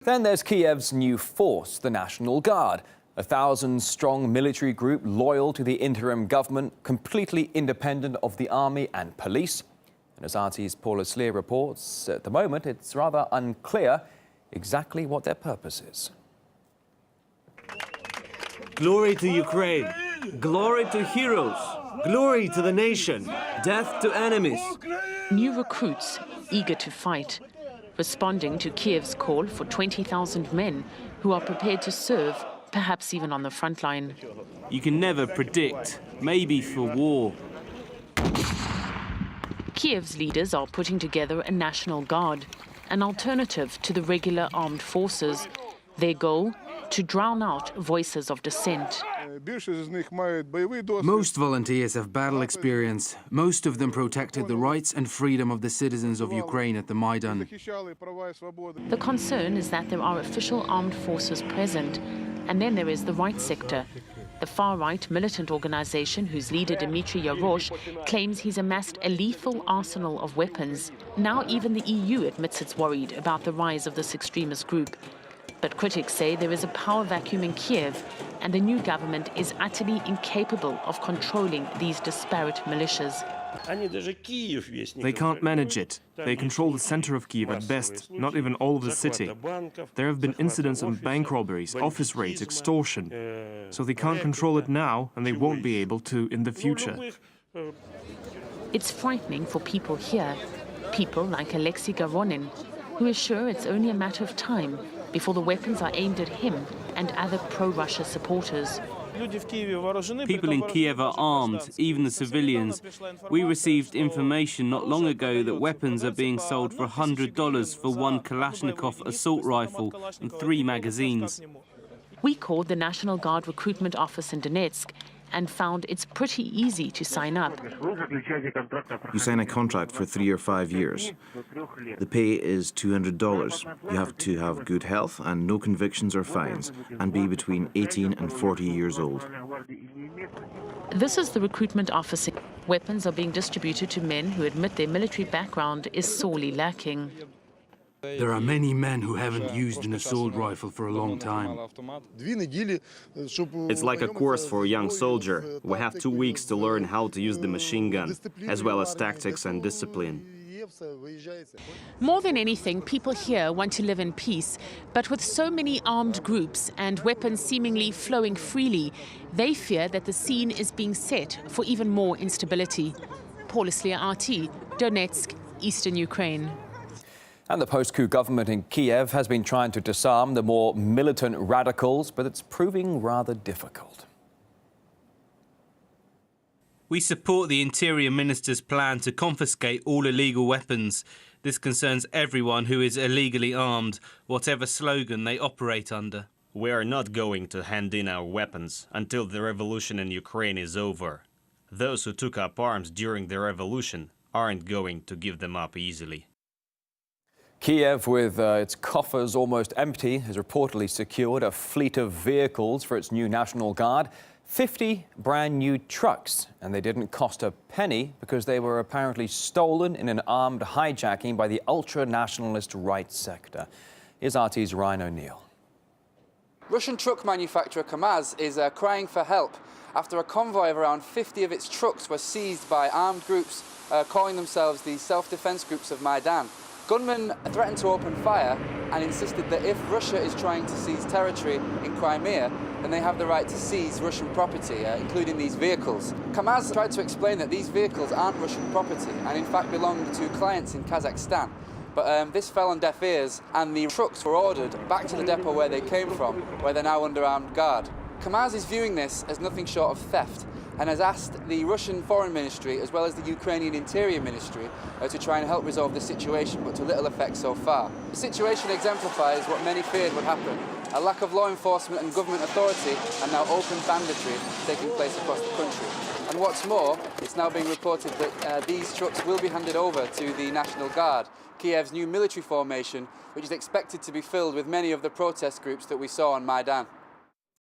Then there's Kiev's new force, the National Guard, a 1,000-strong military group loyal to the interim government, completely independent of the army and police. And as RT's Paula Sleer reports, at the moment it's rather unclear exactly what their purpose is. Glory to Ukraine! Glory to heroes! Glory to the nation! Death to enemies! New recruits eager to fight, responding to Kiev's call for 20,000 men who are prepared to serve, perhaps even on the front line. You can never predict, maybe for war. Kiev's leaders are putting together a National Guard, an alternative to the regular armed forces. Their goal? To drown out voices of dissent. Most volunteers have battle experience. Most of them protected the rights and freedom of the citizens of Ukraine at the Maidan. The concern is that there are official armed forces present, and then there is the right sector. The far-right militant organization whose leader Dmitry Yarosh claims he's amassed a lethal arsenal of weapons. Now even the EU admits it's worried about the rise of this extremist group. But critics say there is a power vacuum in Kiev, and the new government is utterly incapable of controlling these disparate militias. They can't manage it. They control the center of Kiev at best, not even all of the city. There have been incidents of bank robberies, office raids, extortion. So they can't control it now, and they won't be able to in the future. It's frightening for people here, people like Alexei Garonin, who is sure it's only a matter of time before the weapons are aimed at him and other pro-Russia supporters. People in Kiev are armed, even the civilians. We received information not long ago that weapons are being sold for $100 for one Kalashnikov assault rifle and 3 magazines. We called the National Guard recruitment office in Donetsk and found it's pretty easy to sign up. You sign a contract for 3 or 5 years. The pay is $200. You have to have good health and no convictions or fines, and be between 18 and 40 years old. This is the recruitment office. Weapons are being distributed to men who admit their military background is sorely lacking. There are many men who haven't used an assault rifle for a long time. It's like a course for a young soldier. We have 2 weeks to learn how to use the machine gun, as well as tactics and discipline. More than anything, people here want to live in peace, but with so many armed groups and weapons seemingly flowing freely, they fear that the scene is being set for even more instability. Paula Sleer, RT, Donetsk, Eastern Ukraine. And the post-coup government in Kiev has been trying to disarm the more militant radicals, but it's proving rather difficult. We support the Interior Minister's plan to confiscate all illegal weapons. This concerns everyone who is illegally armed, whatever slogan they operate under. We are not going to hand in our weapons until the revolution in Ukraine is over. Those who took up arms during the revolution aren't going to give them up easily. Kiev, with its coffers almost empty, has reportedly secured a fleet of vehicles for its new National Guard. 50 brand new trucks, and they didn't cost a penny because they were apparently stolen in an armed hijacking by the ultra-nationalist right sector. Here's RT's Ryan O'Neill. Russian truck manufacturer Kamaz is crying for help after a convoy of around 50 of its trucks were seized by armed groups calling themselves the self-defense groups of Maidan. Gunmen threatened to open fire and insisted that if Russia is trying to seize territory in Crimea, then they have the right to seize Russian property, including these vehicles. Kamaz tried to explain that these vehicles aren't Russian property and in fact belong to clients in Kazakhstan. But this fell on deaf ears and the trucks were ordered back to the depot where they came from, where they're now under armed guard. Kamaz is viewing this as nothing short of theft and has asked the Russian Foreign Ministry as well as the Ukrainian Interior Ministry to try and help resolve the situation, but to little effect so far. The situation exemplifies what many feared would happen: a lack of law enforcement and government authority, and now open banditry taking place across the country. And what's more, it's now being reported that these trucks will be handed over to the National Guard, Kiev's new military formation, which is expected to be filled with many of the protest groups that we saw on Maidan.